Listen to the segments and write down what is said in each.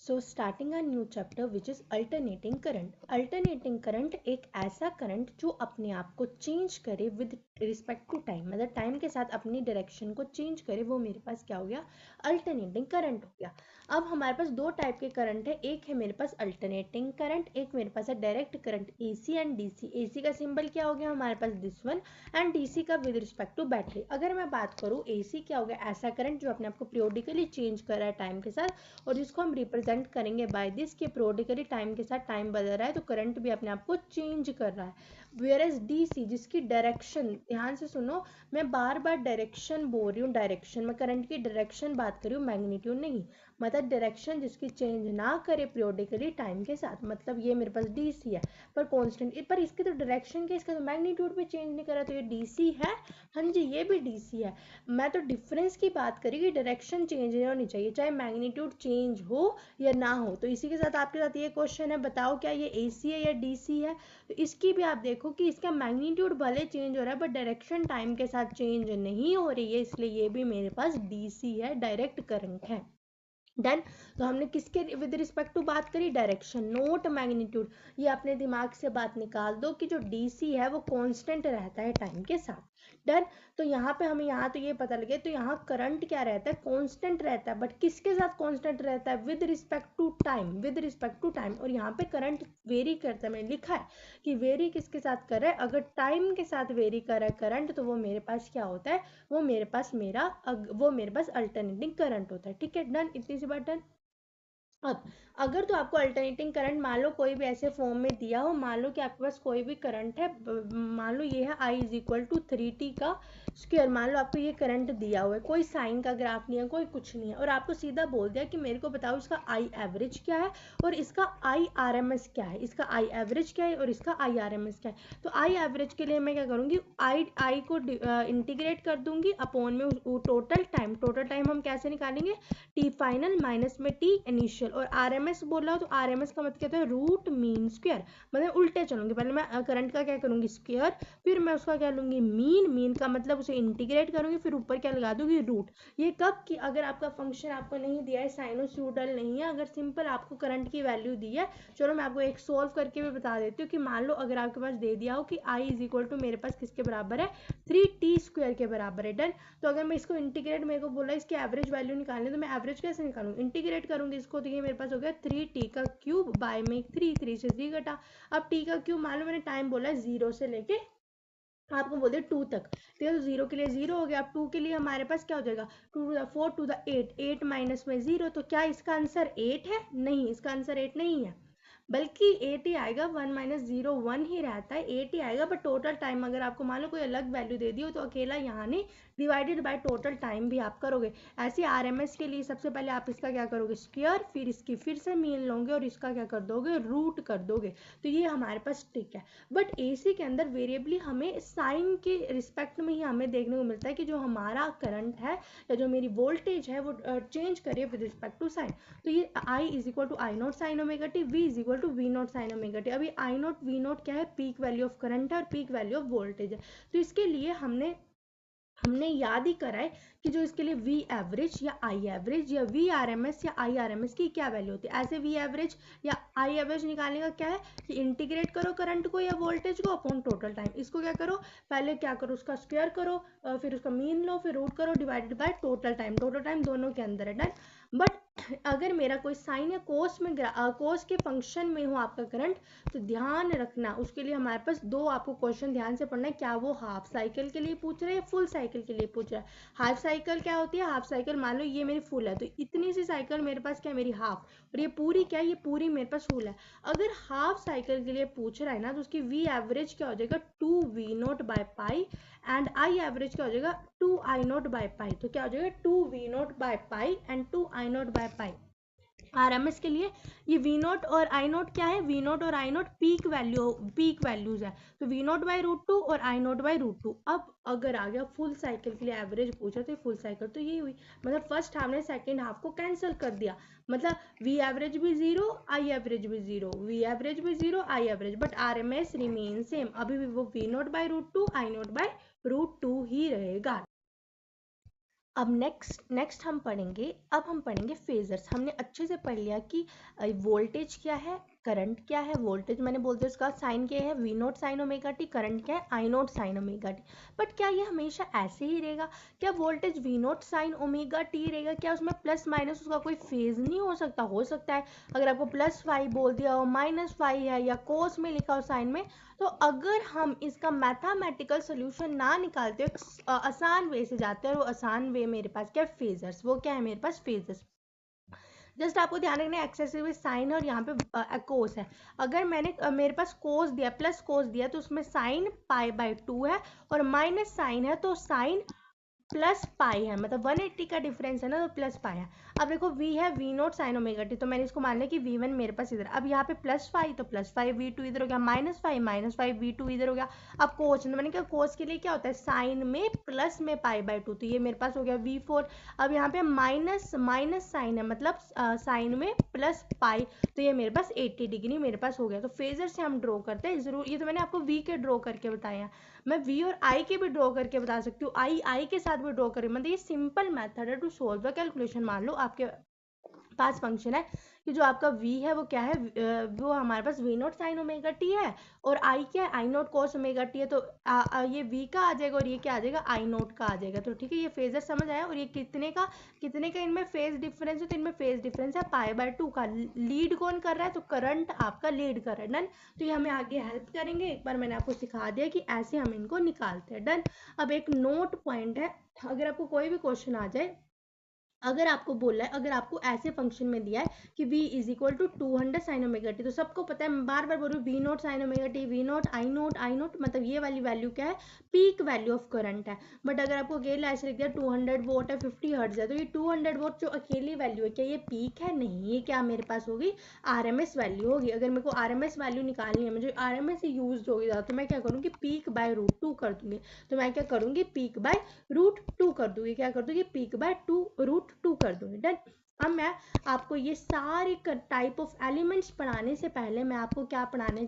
So starting a new chapter which is alternating current. Alternating current एक ऐसा current जो अपने आप को चेंज करे विद रिस्पेक्ट टू टाइम, मतलब टाइम के साथ अपनी डायरेक्शन को चेंज करे, वो मेरे पास क्या हो गया, अल्टरनेटिंग करंट हो गया। अब हमारे पास दो टाइप के करंट है, एक है मेरे पास अल्टरनेटिंग करंट, एक मेरे पास है direct current, AC and DC. AC का सिंबल क्या हो गया हमारे पास दिस वन, एंड डीसी का विद रिस्पेक्ट टू बैटरी। अगर मैं बात करूँ, एसी क्या हो गया, ऐसा करंट जो अपने आप को पीरियोडिकली चेंज कर रहा है टाइम के साथ, और जिसको हम रिप्रेजेंट करेंगे बाय दिस कि पीरियोडिकली टाइम के साथ टाइम बदल रहा है तो करंट भी अपने आप को चेंज कर रहा है। वेयर एज डीसी जिसकी डायरेक्शन, ध्यान से सुनो, मैं बार बार डायरेक्शन बोल रही हूँ, डायरेक्शन में करंट की डायरेक्शन बात कर रही हूँ, मैग्नीट्यूड नहीं, मतलब डायरेक्शन जिसकी चेंज ना करे पीरियोडिकली टाइम के साथ, मतलब ये मेरे पास डीसी है पर कांस्टेंट, पर इसकी तो डायरेक्शन के, इसका तो मैग्नीट्यूड भी चेंज नहीं करा, तो ये डीसी है। हाँ जी, ये भी डीसी है। मैं तो डिफरेंस की बात करी कि डायरेक्शन चेंज नहीं होनी चाहिए, चाहे मैग्नीट्यूड चेंज हो या ना हो। तो इसी के साथ आपके साथ ये क्वेश्चन है, बताओ क्या ये एसी है या डीसी है। तो इसकी भी आप देखो कि इसका मैग्नीट्यूड भले चेंज हो रहा है बट डायरेक्शन टाइम के साथ चेंज नहीं हो रही है, इसलिए ये भी मेरे पास डीसी है, डायरेक्ट करंट है। डन। तो हमने किसके विद रिस्पेक्ट टू बात करी, डायरेक्शन, नोट मैग्नीट्यूड। ये अपने दिमाग से बात निकाल दो कि जो डीसी है वो कांस्टेंट रहता है टाइम के साथ। डन। तो यहाँ पे हमें यहाँ तो ये पता लगे, तो यहाँ करंट क्या रहता है, कांस्टेंट रहता है, बट किसके साथ कांस्टेंट रहता है, with respect to time, with respect to time. और यहाँ पे करंट वेरी करता है, मैंने लिखा है कि वेरी किसके साथ कर रहा है, अगर टाइम के साथ वेरी कर रहा है करंट, तो वो मेरे पास क्या होता है, वो मेरे पास अल्टरनेटिंग करंट होता है। ठीक है, डन, इतनी सी बात डन। अब अगर तो आपको अल्टरनेटिंग करंट मान लो कोई भी ऐसे फॉर्म में दिया हो, मान लो कि आपके पास कोई भी करंट है, मान लो ये है I is equal to 3t का स्क्वायर, मान लो आपको ये करंट दिया हुआ है, कोई साइन का ग्राफ नहीं है, कोई कुछ नहीं है, और आपको सीधा बोल दिया कि मेरे को बताओ इसका आई एवरेज क्या है और इसका आई आर एम एस क्या है, इसका आई एवरेज क्या है और इसका आई आर एम एस क्या है। तो आई एवरेज के लिए मैं क्या करूँगी, आई को इंटीग्रेट कर दूंगी अपॉन में टोटल टाइम हम कैसे निकालेंगे, टी फाइनल माइनस में टी इनिशियल, और आरएमएस बोला हो तो आरएमएस का मतलब कहते हैं रूट मीन स्क्वायर, मतलब उल्टे चलूंगी, पहले मैं करंट का क्या करूंगी स्क्वायर, फिर मैं उसका क्या लूंगी मीन का मतलब उसे इंटीग्रेट करूंगी, फिर ऊपर क्या लगा दूंगी रूट। ये कब कि अगर आपका फंक्शन आपको नहीं दिया है, साइनोसॉइडल नहीं है, अगर सिंपल आपको करंट की वैल्यू दी है, चलो मैं आपको एक सोल्व करके भी बता देती हूँ कि मान लो अगर आपके पास दे दिया हो कि आई इज इक्वल टू मेरे पास किसके बराबर है, 3t स्क्वायर के बराबर है। डन। तो अगर मैं इसको इंटीग्रेट, मेरे को बोला इसकी एवरेज वैल्यू निकालनी, तो मैं एवरेज कैसे निकालूंगी, इंटीग्रेट करूंगी इसको, तो ये मेरे पास हो गया 3t का क्यूब बाय में 3 से 3 घटा। अब t का क्यूब मान लो मैंने टाइम बोला है 0 से लेके आपको बोलते 2 तक, तो 0 के लिए 0 हो गया। अब 2 के लिए हमारे पास क्या हो जाएगा, 2 to the 4 to the 8, 8 minus में 0, तो क्या इसका आंसर 8 है, नहीं, इसका आंसर 8 नहीं है, बल्कि 8 ही आएगा, 1 माइनस 0 1 ही रहता है, 8 ही आएगा। बट टोटल टाइम अगर आपको मान लो कोई अलग वैल्यू दे दी हो तो अकेला यहाँ नहीं, डिवाइडेड बाय टोटल टाइम भी आप करोगे। ऐसे आरएमएस के लिए सबसे पहले आप इसका क्या करोगे स्क्वायर, फिर इसकी फिर से मीन लोगे और इसका क्या कर दोगे रूट कर दोगे, तो ये हमारे पास ट्रिक है। बट एसी के अंदर वेरिएबली हमें साइन के रिस्पेक्ट में ही हमें देखने को मिलता है कि जो हमारा करंट है या जो मेरी वोल्टेज है वो चेंज करिए विद रिस्पेक्ट टू साइन। तो ये I is equal to I nought sine omega T, V is equal to V not sine omega t. अभी आई नॉट वी नॉट क्या है, पीक वैल्यू ऑफ करंट है और peak value of voltage है। तो इसके लिए हमने हमने याद ही करा है कि जो इसके लिए वी एवरेज या आई एवरेज या वी आर एम एस या आई आर एम एस की क्या वैल्यू होती है। ऐसे वी एवरेज या आई एवरेज निकालने का क्या है कि इंटीग्रेट करो करंट को या वोल्टेज को अपॉन टोटल टाइम। इसको क्या करो, पहले क्या करो उसका स्क्वायर करो, फिर उसका मीन लो, फिर रूट करो, डिवाइडेड बाय टोटल टाइम दोनों के अंदर है। डन। बट अगर मेरा कोई साइन या कोस में कोस के फंक्शन में हो आपका करंट, तो ध्यान रखना उसके लिए हमारे पास दो आपको क्वेश्चन ध्यान से पढ़ना है, क्या वो हाफ साइकिल के लिए पूछ रहे हैं फुल साइकिल के लिए पूछ रहा है। हाफ साइकिल क्या होती है, हाफ साइकिल मान लो ये मेरी फुल है तो इतनी सी साइकिल मेरे पास क्या है मेरी हाफ, और ये पूरी क्या है, ये पूरी मेरे पास फुल है। अगर हाफ साइकिल के लिए पूछ रहा है ना तो उसकी वी एवरेज क्या हो जाएगा 2v0/पाई, एंड आई एवरेज क्या हो जाएगा 2i0/पाई। तो क्या हो जाएगा 2v0/पाई एंड 2i0/पाई। आरएमएस के लिए ये वी नोट और आई नोट क्या है, वी नोट और आई नोट पीक वैल्यूज है, तो V note by root two और I note by root two. अब अगर आ गया फुल साइकिल के लिए एवरेज पूछा तो फुल साइकिल तो ये हुई, मतलब फर्स्ट हाफ ने सेकेंड हाफ को कैंसिल कर दिया, मतलब वी एवरेज भी जीरो आई एवरेज भी जीरो, वी एवरेज भी zero I average, but R M S remain same, अभी भी वो V note by root two I note by root two ही रहेगा। अब नेक्स्ट हम पढ़ेंगे फेजर्स। हमने अच्छे से पढ़ लिया कि वोल्टेज क्या है, करंट क्या है। वोल्टेज मैंने बोलते उसका साइन क्या है, V note sine omega t. Current क्या है, I nought sine omega t. But क्या ये हमेशा ऐसे ही रहेगा? क्या voltage V note sine omega t रहेगा? क्या उसमें प्लस माइनस उसका कोई फेज नहीं हो सकता? हो सकता है। अगर आपको प्लस फाइव बोल दिया हो, माइनस फाइव है, या कोस में लिखा हो साइन में, तो अगर हम इसका मैथमेटिकल सोल्यूशन ना निकालते हो, आसान वे से जाते हैं, और वो आसान वे मेरे पास क्या है, फेजर्स। वो क्या है मेरे पास, फेजर्स। जस्ट आपको ध्यान रखना है, एक्सेसिव साइन है और यहाँ पे कोस है। अगर मेरे पास कोस दिया, प्लस कोस दिया, तो उसमें साइन पाई बाय 2 है, और माइनस साइन है तो साइन प्लस पाई है, मतलब 180 का डिफरेंस है ना, तो प्लस पाई है। अब देखो v है V note sine omega T, तो मैंने इसको मान लिया कि v1 मेरे पास इधर। अब यहाँ पे प्लस फाइव, तो प्लस फाइव v2 इधर हो गया, माइनस फाइव v2 इधर हो गया। अब कोस, मैंने कहा कोस के लिए क्या होता है, साइन में प्लस में पाई बाय 2, तो ये मेरे पास हो गया v4। अब यहाँ पे माइनस माइनस साइन है, मतलब साइन में प्लस पाई, तो ये मेरे पास 80 डिग्री मेरे पास हो गया। तो फेजर से हम ड्रॉ करते हैं जरूर। ये तो मैंने आपको v के ड्रॉ करके बताया, मैं v और i के भी ड्रॉ करके बता सकती हूँ, i के साथ भी ड्रॉ करें। मतलब ये सिंपल मेथड है टू सॉल्व द कैलकुलेशन। मान लो आपके पास फंक्शन है कि जो आपका v है वो क्या है, वो हमारे पास v note sine omega T है, और i क्या है, I note cos omega T है। तो ये v का आ जाएगा और ये क्या आ जाएगा, आई नोट का आ जाएगा। तो ठीक है, ये फेजर समझ आया। और ये कितने का इनमें फेज डिफरेंस है, तो इनमें फेज डिफरेंस है पाई बाय 2 का। लीड कौन कर रहा है, तो करंट आपका लीड कर रहा है। डन। तो ये हमें आगे हेल्प करेंगे। एक बार मैंने आपको सिखा दिया कि ऐसे हम इनको निकालते हैं। डन। अब एक नोट पॉइंट है, अगर आपको कोई भी क्वेश्चन आ जाए, अगर आपको बोला है, अगर आपको ऐसे फंक्शन में दिया है कि v is equal to 200 sine omega T, तो सबको पता है, मैं बार बार बोल रही हूँ, V note sine omega T, V naught I naught, मतलब ये वाली वैल्यू क्या है, पीक वैल्यू ऑफ करंट है। बट अगर आपको अकेला ऐसे लिख दिया 200 वोट है, 50 हर्ट्ज है, तो ये 200 वोट जो अकेली वैल्यू है, क्या ये पीक है? नहीं, ये क्या मेरे पास होगी, RMS वैल्यू होगी। अगर मेरे को RMS वैल्यू निकालनी है, मुझे RMS यूज होगी ज़्यादा, तो मैं क्या करूँगी, पीक बाय रूट 2 कर दूंगी। तो मैं क्या करूँगी, पीक बाय रूट 2 कर दूंगी। क्या कर दूंगी, पीक बाय रूट 2 कर दूंगी। डन। अब मैं आपको ये सारे टाइप ऑफ एलिमेंट्स पढ़ाने से पहले मैं आपको क्या बनाने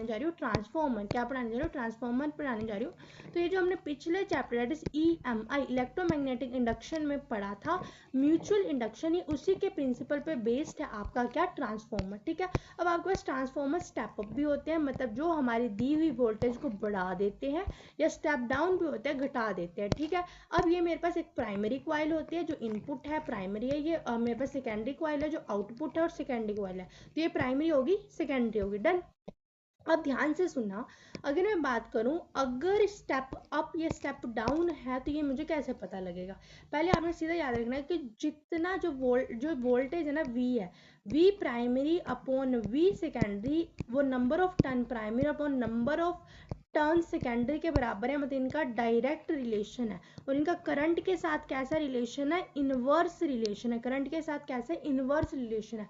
जा रही हूँ, ट्रांसफॉर्मर। क्या पढ़ाने जा रही हूँ, ट्रांसफॉर्मर पढ़ाने जा रही हूँ। तो ये जो हमने पिछले chapter that is EMI electromagnetic induction में पढ़ा था, म्यूचुअल इंडक्शन, ये उसी के प्रिंसिपल पे बेस्ड है आपका क्या, ट्रांसफॉर्मर। ठीक है। अब आपके पास ट्रांसफॉर्मर स्टेप अप भी होते हैं, मतलब जो हमारी दी हुई वोल्टेज को बढ़ा देते हैं, या स्टेप डाउन भी होते हैं, घटा देते हैं। ठीक है। अब ये मेरे पास एक प्राइमरी कॉइल होती है जो इनपुट है, प्राइमरी है। ये मेरे पास सेकेंडरी कॉइल है जो आउटपुट है, और सेकेंडरी कॉइल है, तो ये प्राइमरी होगी, सेकेंडरी होगी। डन। अब ध्यान से सुनना, अगर मैं बात करूं, अगर स्टेप अप या स्टेप डाउन है, तो ये मुझे कैसे पता लगेगा। पहले आपने सीधा याद रखना है कि जितना जो वोल्टेज है ना, v है, v primary upon v secondary, वो number of turn primary upon number of turn secondary के बराबर है। मतलब इनका डायरेक्ट रिलेशन है। और इनका करंट के साथ कैसा रिलेशन है, इनवर्स रिलेशन है। करंट के साथ कैसे, इनवर्स रिलेशन है।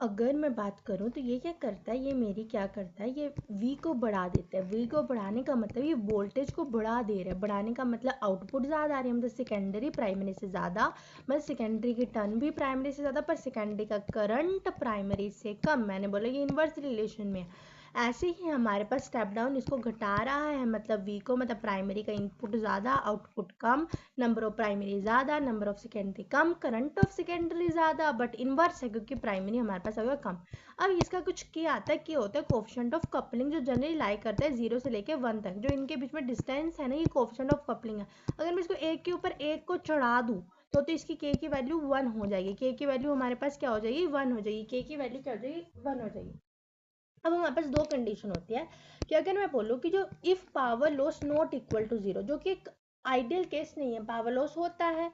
अगर मैं बात करूं, तो ये क्या करता है, ये मेरी क्या करता है, ये v को बढ़ा देता है। v को बढ़ाने का मतलब ये वोल्टेज को बढ़ा दे रहा है। बढ़ाने का मतलब आउटपुट ज़्यादा आ रही है, मतलब सेकेंडरी प्राइमरी से ज़्यादा, मतलब सेकेंडरी की टर्न भी प्राइमरी से ज़्यादा, पर सेकेंडरी का करंट प्राइमरी से कम। मैंने बोला ये इन्वर्स रिलेशन में है। ऐसे ही हमारे पास स्टेप डाउन इसको घटा रहा है, मतलब v को, मतलब प्राइमरी का इनपुट ज़्यादा, आउटपुट कम, नंबर ऑफ प्राइमरी ज़्यादा, नंबर ऑफ सेकेंडरी कम, करंट ऑफ सेकेंडरी ज़्यादा, बट इनवर्स है क्योंकि प्राइमरी हमारे पास होगा कम। अब इसका कुछ क्या आता है, क्या होता है, कोफिशिएंट ऑफ कपलिंग, जो जनरली लाई करता है 0 से लेके 1 तक, जो इनके बीच में डिस्टेंस है ना, ये कोफिशिएंट ऑफ कपलिंग है। अगर मैं इसको एक के ऊपर एक को चढ़ा दूँ, तो इसकी k की वैल्यू 1 हो जाएगी। k की वैल्यू हमारे पास क्या हो जाएगी, 1 हो जाएगी। k की वैल्यू क्या हो जाएगी, 1 हो जाएगी। अब हमारे पास दो कंडीशन होती है कि अगर मैं बोलूँ कि जो if power loss not equal to 0, जो कि एक आइडियल केस नहीं है, पावर लॉस होता है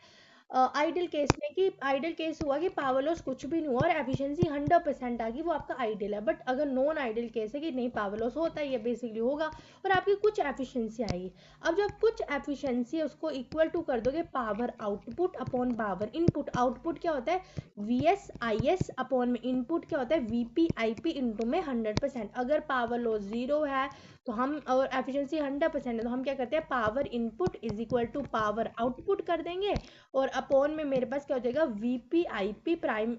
आइडियल केस में, कि आइडियल केस हुआ कि पावर लॉस कुछ भी नहीं हुआ और एफिशिएंसी 100% आ गई, वो आपका आइडियल है। बट अगर नॉन आइडियल केस है कि नहीं, पावर लॉस होता है, ये बेसिकली होगा और आपकी कुछ एफिशिएंसी आएगी। अब जब कुछ एफिशिएंसी है उसको इक्वल टू कर दोगे power output upon power input. Output क्या होता है, VS/IS अपॉन में इनपुट क्या होता है, VP/IP इंटू में 100%। अगर पावर लॉस 0 है तो हम, और एफिशिएंसी 100% है, तो हम क्या करते हैं, power input is equal to power output कर देंगे, और अपॉन में मेरे पास क्या हो जाएगा, VP/IP प्राइम,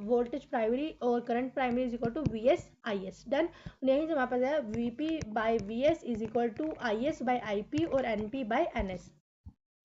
वोल्टेज प्राइमरी और current primary is equal to VS/IS। Done. यहीं से हमारे पास है VP/VS is equal to IS/IP और NP/NS।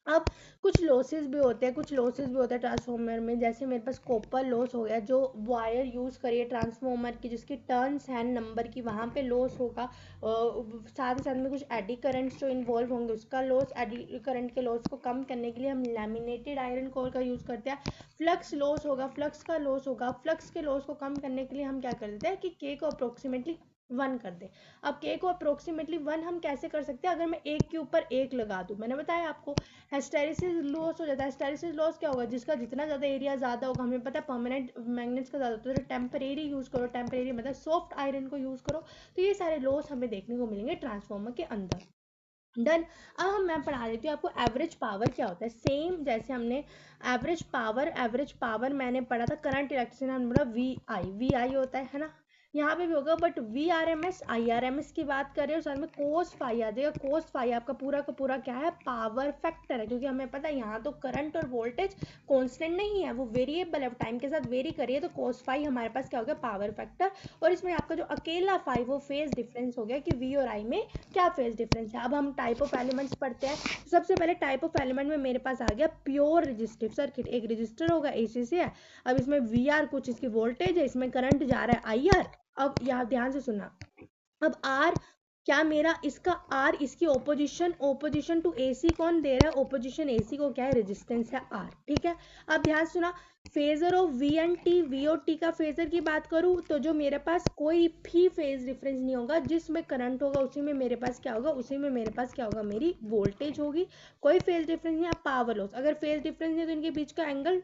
अब कुछ लॉसेस भी होते हैं ट्रांसफॉर्मर में, जैसे मेरे पास कॉपर लॉस हो गया, जो वायर यूज़ करिए ट्रांसफॉर्मर की जिसकी टर्न्स हैं नंबर की, वहाँ पे लॉस होगा। साथ ही साथ में कुछ एडी करंट्स जो इन्वॉल्व होंगे उसका लॉस, एडी करंट के लॉस को कम करने के लिए हम लैमिनेटेड आयरन कोर का यूज़ करते हैं। फ्लक्स लॉस होगा, फ्लक्स का लॉस होगा, फ्लक्स के लॉस को कम करने के लिए हम क्या कर देते हैं कि के को अप्रोक्सीमेटली 1 कर दे। अब के को अप्रोक्सीमेटली 1 हम कैसे कर सकते हैं, अगर मैं एक के ऊपर एक लगा दूं, मैंने बताया आपको हिस्टैरिसीस लॉस हो जाता है। हिस्टैरिसीस लॉस क्या होगा, जिसका जितना ज़्यादा एरिया ज़्यादा होगा, हमें पता है परमानेंट मैग्नेट्स का ज़्यादा होता है, तो टेम्परेरी यूज़ करो, टेम्परेरी मतलब सॉफ्ट आयरन को यूज़ करो। तो ये सारे लॉस हमें देखने को मिलेंगे ट्रांसफॉर्मर के अंदर। डन। अब मैं पढ़ा देती हूँ आपको एवरेज पावर क्या होता है। सेम जैसे हमने एवरेज पावर मैंने पढ़ा था करंट इलेक्ट्रिसिटी, हमने पढ़ा वी आई होता है ना, यहाँ पे भी होगा, but V R M S I R M S की बात करें और साथ में कोस फाई आ जाएगा। कोस फाई आपका पूरा का पूरा क्या है, पावर फैक्टर है, क्योंकि हमें पता है यहाँ तो करंट और वोल्टेज कांस्टेंट नहीं है, वो वेरिएबल है, टाइम के साथ वेरी करिए, तो कोस फाई हमारे पास क्या हो गया, पावर फैक्टर। और इसमें आपका जो अकेला फाई वो फेज डिफरेंस हो गया कि वी और आई में क्या फेज डिफरेंस है। अब हम टाइप ऑफ एलिमेंट्स पढ़ते हैं। सबसे पहले टाइप ऑफ एलिमेंट में मेरे पास आ गया प्योर रेजिस्टिव सर्किट। एक रेजिस्टर होगा, एसी से है। अब इसमें वी आर कुछ इसकी वोल्टेज है, इसमें करंट जा रहा है आई आर। अब यहाँ ध्यान से सुनना, अब आर क्या मेरा इसका आर इसकी ओपोजिशन टू एसी कौन दे रहा है, ओपोजिशन एसी को क्या है, रेजिस्टेंस है आर। ठीक है। अब ध्यान सुना, phasor of V and T, V और टी का फेजर की बात करूं तो जो मेरे पास कोई भी फेज डिफरेंस नहीं होगा, जिसमें करंट होगा उसी में मेरे पास क्या होगा, उसी में मेरे पास क्या होगा, मेरी वोल्टेज होगी। कोई फेज डिफरेंस नहीं है। पावर लॉस, अगर फेज डिफरेंस नहीं है तो इनके बीच का एंगल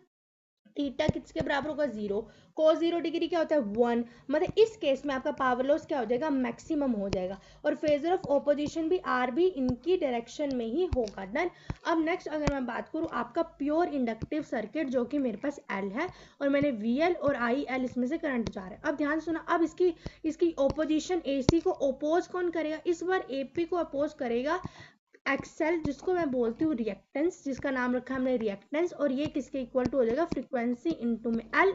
थीटा किसके बराबर होगा, 0। cos 0 डिग्री क्या होता है, 1। मतलब इस केस में आपका पावर लॉस क्या हो जाएगा, मैक्सिमम हो जाएगा। और फेजर ऑफ ऑपोजिशन भी आर भी इनकी डायरेक्शन में ही होगा। डन। अब नेक्स्ट अगर मैं बात करूं आपका प्योर इंडक्टिव सर्किट, जो कि मेरे पास एल है और मैंने वी एल और आई एल इसमें से करंट जा रहा है। अब ध्यान सुना, अब इसकी ऑपोजिशन एसी को अपोज कौन करेगा, इस बार एपी को अपोज करेगा एक्सेल, जिसको मैं बोलती हूँ रिएक्टेंस, जिसका नाम रखा हमने रिएक्टेंस। और ये किसके इक्वल टू हो जाएगा, फ्रीक्वेंसी इंटू में एल,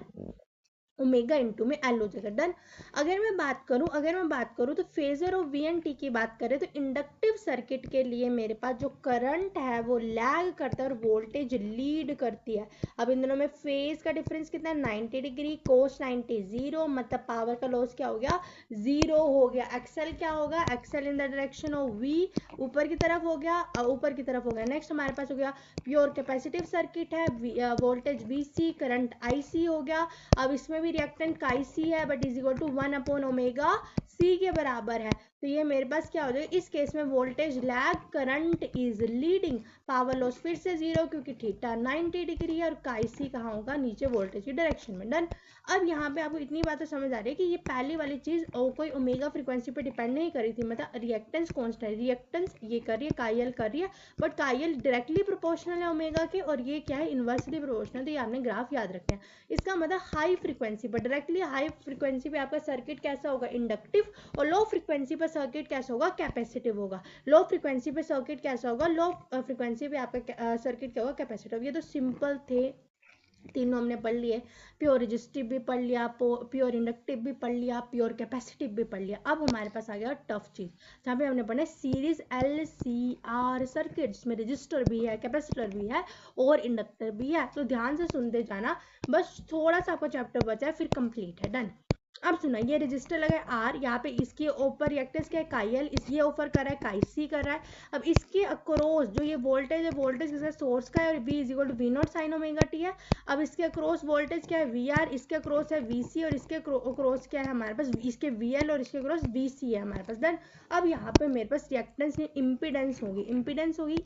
ओमेगा इंटू में एल हो जाएगा। डन। अगर मैं बात करूं तो phasor of V and T की बात करें तो इंडक्टिव सर्किट के लिए मेरे पास जो करंट है वो लैग करता है और वोल्टेज लीड करती है। अब इन दोनों में फेज का डिफरेंस कितना है, 90 डिग्री। कोस 90 0, मतलब पावर का लॉस क्या हो गया, 0 हो गया। एक्सेल क्या होगा, excel in the direction of V, ऊपर की तरफ हो गया, ऊपर की तरफ हो गया। नेक्स्ट हमारे पास हो गया प्योर कैपेसिटिव सर्किट है, voltage V C, current I C हो गया। अब इसमें भी रिएक्टेंट काई सी है, बट इज इक्वल टू 1/ओमेगा सी के बराबर है। तो ये मेरे पास क्या हो जाएगा, इस केस में voltage lag, current is leading, power loss फिर से 0 क्योंकि थीटा 90 डिग्री है और काई सी कहाँ होगा, नीचे वोल्टेज की डायरेक्शन में। डन। अब यहाँ पे आपको इतनी बातें समझ आ रही है कि ये पहली वाली चीज कोई ओमेगा फ्रीक्वेंसी पे डिपेंड नहीं करी थी, मतलब रिएक्टेंस कांस्टेंट है, रिएक्टेंस ये कर रही है, काई कर रही है, बट काई डायरेक्टली प्रोपोर्शनल है ओमेगा के, और ये क्या है, इनवर्सली प्रोपोर्शनल। तो ये आपने ग्राफ याद रखना है। इसका मतलब हाई फ्रीक्वेंसी पर, डायरेक्टली हाई फ्रीक्वेंसी पे आपका सर्किट कैसा होगा, इंडक्टिव, और लो फ्रीक्वेंसी पर सर्किट कैसा होगा, कैपेसिटिव होगा। लो फ्रीक्वेंसी पे सर्किट कैसा होगा, लो फ्रीक्वेंसी पे आपका सर्किट क्या होगा, कैपेसिटिव। ये तो सिंपल थे, तीनों हमने पढ़ लिए। प्योर रेजिस्टिव भी पढ़ लिया, प्योर इंडक्टिव भी पढ़ लिया, प्योर कैपेसिटिव भी पढ़ लिया। अब हमारे पास आ गया टफ चीज, जहाँ पे हमने पढ़ा series L C R circuit, जिसमें रजिस्टर भी है, कैपेसिटर भी है और इंडक्टर भी है। तो ध्यान से सुनते जाना, बस थोड़ा सा आपका चैप्टर बचा है, फिर कंप्लीट है। डन। अब सुना, ये रजिस्टर लगा है आर, यहाँ पे इसके ऊपर रिएक्टेंस क्या है, काई इस ये ऑफर कर रहा है, काई सी कर रहा है। अब इसके अक्रॉस जो ये वोल्टेज है, वोल्टेज किसका, सोर्स का है, और V is equal to V not sine omega T है। अब इसके अक्रॉस वोल्टेज क्या है, वी आर, इसके अक्रॉस है वी सी, और इसके अक्रॉस क्या है हमारे पास, इसके वी एल, और इसके अक्रॉस वी सी है हमारे पास। देन अब यहाँ पे मेरे पास रिएक्टेंस नहीं, इम्पीडेंस होगी।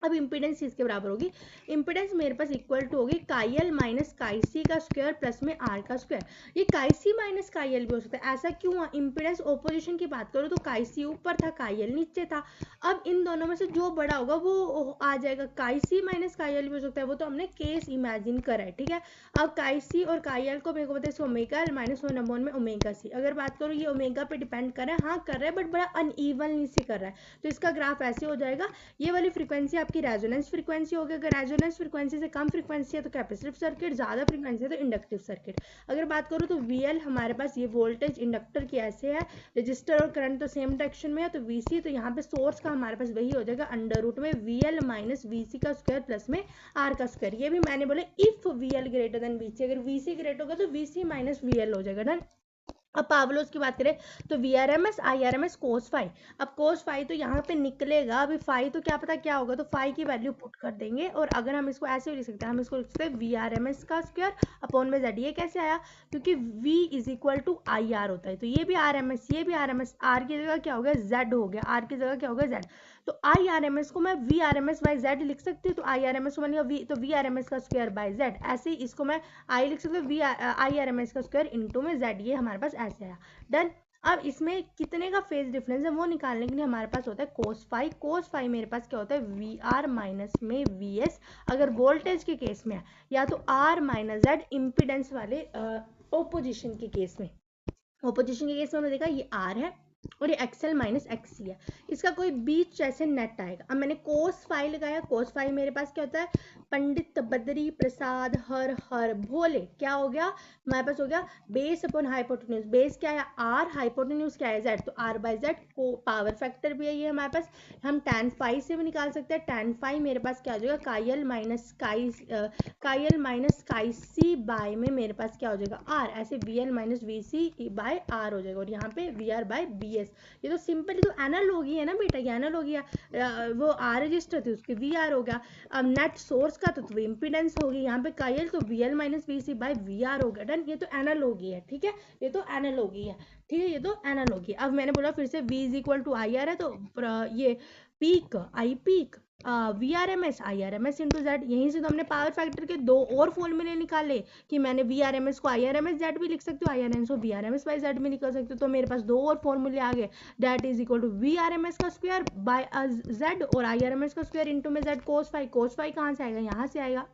अब इम्पीडेंस इसके बराबर होगी, इम्पीडेंस मेरे पास इक्वल टू होगी काई एल माइनस काई सी का स्क्वायर प्लस में आर का स्क्वायर। ये काई सी माइनस काई एल भी हो सकता है, ऐसा क्यों हुआ, इम्पीडेंस ओपोजिशन की बात करो तो काई सी ऊपर था, काई एल नीचे था। अब इन दोनों में से जो बड़ा होगा वो आ जाएगा, काई सी माइनस काई एल भी हो सकता है, वो तो हमने केस इमेजिन करा है। ठीक है। अब काई सी और काई एल को मेरे को पता है ओमेगा एल माइनस 1/, में ओमेगा सी। अगर बात करो ये ओमेगा पे डिपेंड कर रहा है, हाँ कर रहा है, बट बड़ा अनइवनली से कर रहा है, तो इसका ग्राफ ऐसे हो जाएगा। ये वाली फ्रीक्वेंसी आपकी रेजोनेंस फ्रीक्वेंसी होगी। अगर रेजोनेंस फ्रीक्वेंसी से कम फ्रीक्वेंसी है तो कैपेसिटिव सर्किट, ज़्यादा फ्रीक्वेंसी है तो इंडक्टिव सर्किट। अगर बात करूँ तो VL हमारे पास ये वोल्टेज इंडक्टर की ऐसे है, रजिस्टर और करंट तो सेम डायरेक्शन में है, तो VC तो यहाँ पे सोर्स का हमारे पास वही हो जाएगा अंडर रूट में VL माइनस VC का स्क्वायर प्लस में R का स्क्वायर। ये भी मैंने बोला if VL greater than VC, अगर VC ग्रेटर होगा तो VC माइनस VL हो जाएगा। डन। अब पावर लॉस की बात करें तो VRMS IRMS कोस फाई। अब कोस फाई तो यहाँ पे निकलेगा, अभी फाई तो क्या पता क्या होगा, तो फाई की वैल्यू पुट कर देंगे। और अगर हम इसको ऐसे भी लिख सकते हैं, हम इसको लिख सकते हैं VRMS का स्क्वायर अपॉन में Z। ये कैसे आया, क्योंकि V is equal to IR होता है, तो ये भी RMS, ये भी RMS, R की जगह क्या हो गया Z हो गया, R की जगह क्या हो गया Z। तो IRMS को मैं VRMS बाई Z लिख सकती हूँ, तो IRMS को मैंने V तो VRMS का स्क्वायर बाई Z। ऐसे ही इसको मैं I लिख सकती हूँ IRMS का स्क्वायर इंटू में Z। ये हमारे पास ऐसे आया। डन। अब इसमें कितने का फेज डिफरेंस है वो निकालने के लिए हमारे पास होता है कोस फाई। कोस फाई मेरे पास क्या होता है VR माइनस में VS, अगर वोल्टेज के केस में है, या तो R माइनस Z इम्पीडेंस वाले ओपोजिशन के केस में। ओपोजिशन के केस में हमने देखा ये R है और ये XL माइनस XC है, इसका कोई बीच जैसे नेट आएगा। अब मैंने कोस फाई लगाया, कोस फाई मेरे पास क्या होता है पंडित बद्री प्रसाद हर हर भोले, क्या हो गया हमारे पास हो गया बेस अपॉन हाइपोटेन्यूज। बेस क्या है R, हाइपोटेन्यूज क्या है Z, तो R बाई Z को पावर फैक्टर भी है ये हमारे पास। हम tan फाई से भी निकाल सकते हैं, tan फाई मेरे पास क्या हो जाएगा कायल माइनस काई सी बाय में मेरे पास क्या हो जाएगा R, ऐसे VL minus VC by R हो जाएगा, और यहाँ पे VR बाय BS। ये तो सिंपली तो एनालॉगी है ना बेटा, ये एनालॉगी है, वो R रजिस्टर थी उसके VR हो गया। अब नेट सोर्स का तो इम्पीडेंस होगी, यहाँ पे कायल तो VL minus VC by VR हो गया। डन। ये तो एनालॉगी है, ठीक है, ये तो एनालॉगी है, ठीक है, ये तो एनालॉगी। अब मैंने बोला फिर से V is equal to IR है, तो ये peak I peak VRMS IRMS into Z। यहीं से तो हमने पावर फैक्टर के दो और फॉर्मूले निकाले कि मैंने VRMS को IRMS Z भी लिख सकती हूँ, IRMS को VRMS बाई Z भी निकल सकती हूँ, तो मेरे पास दो और फॉर्मूले आ गए, that is equal to VRMS का स्क्वायर बाय Z और IRMS का स्क्वायर इंटू में Z cos phi. Cos phi कहाँ से आएगा, यहाँ से आएगा।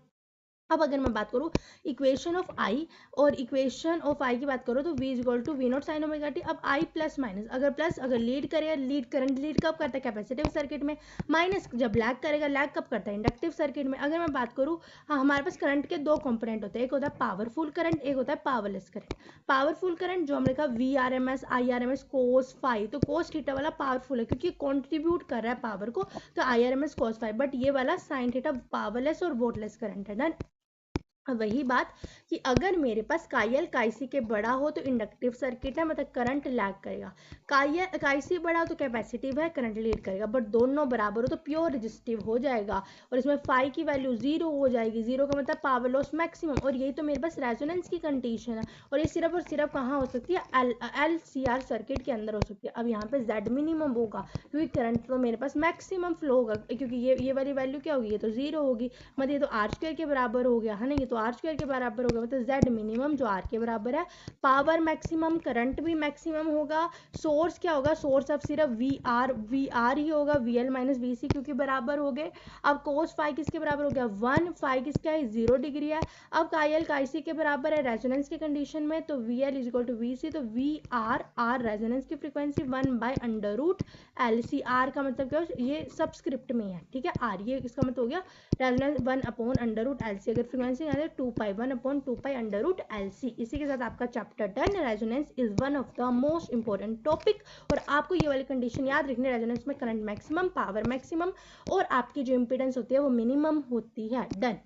अब अगर मैं बात करूँ इक्वेशन ऑफ आई और इक्वेशन ऑफ आई की बात करूँ तो V is equal to V naught sine omega T. अब I प्लस माइनस, अगर प्लस अगर लीड करेगा, लीड करंट लीड कब करता है कैपेसिटिव सर्किट में, माइनस जब लैग करेगा, लैग कब करता है इंडक्टिव सर्किट में। अगर मैं बात करूँ हाँ, हमारे पास करंट के दो कंपोनेंट होते हैं, एक होता है पावरफुल करंट, एक होता है पावरलेस करंट। पावरफुल करंट जो हमने कहा VRMS IRMS कोस फाई, तो कोस थीटा वाला पावरफुल है क्योंकि कॉन्ट्रीब्यूट कर रहा है पावर को, तो IRMS कोस फाई। बट ये वाला साइन थीटा पावरलेस और वोटलेस करंट है। डन। वही बात कि अगर मेरे पास कायल काईसी के बड़ा हो तो इंडक्टिव सर्किट है, मतलब करंट लैग करेगा। काईसी बड़ा हो तो कैपेसिटिव है, करंट लीड करेगा। बट दोनों बराबर हो तो प्योर रेजिस्टिव हो जाएगा, और इसमें फाई की वैल्यू 0 हो जाएगी। 0 का मतलब पावर लॉस मैक्सिमम, और यही तो मेरे पास रेजोनेंस की कंडीशन है। और ये सिर्फ और सिर्फ कहाँ हो सकती है LCR सर्किट के अंदर हो सकती है। अब यहाँ पे Z मिनिमम होगा क्योंकि करंट तो मेरे पास मैक्सिमम फ्लो होगा, क्योंकि ये वाली वैल्यू क्या होगी, ये तो 0 होगी, मतलब ये तो R स्क्वायर के बराबर हो गया है ना, ये तो R स्क्वायर के बराबर होगा, मतलब Z मिनिमम जो R के बराबर है। पावर मैक्सिमम, करंट भी मैक्सिमम होगा। सोर्स क्या होगा, सोर्स अब सिर्फ VR ही होगा, VL माइनस VC क्योंकि बराबर हो गए। अब कोस फाई किसके बराबर हो गया 1, फाई किसका है 0 डिग्री है। अब कायल काईसी के बराबर है रेजोनेंस की कंडीशन में, तो VL is equal to VC, तो VR रेजोनेंस की frequency 1 by under root LC। R का मतलब क्या है, ये सबस्क्रिप्ट में है, ठीक है, R ये इसका मतलब हो गया resonance 1 upon under root LC। अगर फ्रीक्वेंसी यानी 2 pi 1 upon 2 pi under root LC। इसी के साथ आपका chapter done. Resonance is one of the most important topic, और आपको ये वाली कंडीशन याद रखनी, रेजोनेंस में करंट मैक्सिमम, पावर मैक्सिमम, और आपकी जो इंपीडेंस होती है वो मिनिमम होती है। डन।